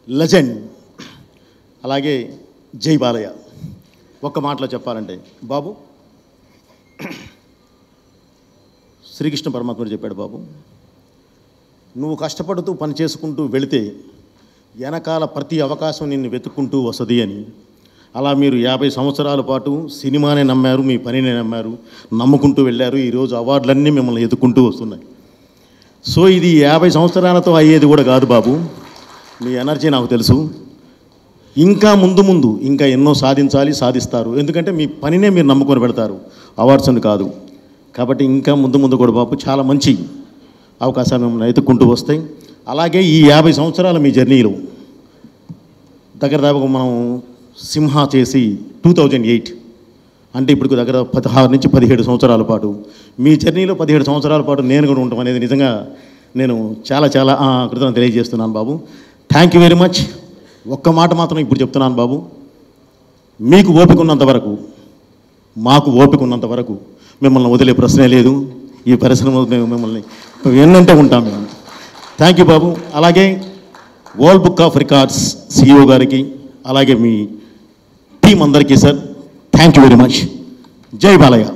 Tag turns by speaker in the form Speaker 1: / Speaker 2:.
Speaker 1: Legend. అలాగే జై బాలయ్య. ఒక్క మాటలో చెప్పాలంటే బాబు, శ్రీకృష్ణ పరమాత్ముడు చెప్పాడు, బాబు నువ్వు కష్టపడుతూ పని చేసుకుంటూ వెళితే వెనకాల ప్రతి అవకాశం నిన్ను వెతుక్కుంటూ వస్తుంది అని. అలా మీరు 50 సంవత్సరాల పాటు సినిమానే నమ్మారు, మీ పనినే నమ్మారు, నమ్ముకుంటూ వెళ్ళారు. ఈరోజు అవార్డులన్నీ మిమ్మల్ని ఎత్తుకుంటూ వస్తున్నాయి. సో ఇది 50 సంవత్సరాలతో అయ్యేది కూడా కాదు బాబు. మీ ఎనర్జీ నాకు తెలుసు. ఇంకా ముందు ఇంకా ఎన్నో సాధించాలి, సాధిస్తారు. ఎందుకంటే మీ పనినే మీరు నమ్ముకొని పెడతారు, అవార్డ్స్ అని కాదు. కాబట్టి ఇంకా ముందు కూడా బాబు చాలా మంచి అవకాశాలు మిమ్మల్ని ఎత్తుక్కుంటూ వస్తాయి. అలాగే ఈ 50 సంవత్సరాల మీ జర్నీలో దగ్గర మనం సింహ చేసి 2008 అంటే ఇప్పుడు దగ్గర 16 నుంచి 17 సంవత్సరాల పాటు మీ జర్నీలో 17 సంవత్సరాల పాటు నేను కూడా ఉంటాం అనేది నిజంగా నేను చాలా కృతజ్ఞత తెలియజేస్తున్నాను బాబు. Thank you very much. ఒక్క మాట మాత్రం ఇప్పుడు చెప్తున్నాను బాబు, మీకు ఓపిక ఉన్నంత వరకు, మాకు ఓపిక ఉన్నంత వరకు మిమ్మల్ని వదిలే ప్రశ్నే లేదు. ఈ పరిశ్రమలో మేము మిమ్మల్ని ఎన్నంటే ఉంటాం మేము. థ్యాంక్ యూ బాబు. అలాగే world book of records CEO గారికి, అలాగే మీ టీం అందరికీ sir, thank you very much. జై బాలయ్య.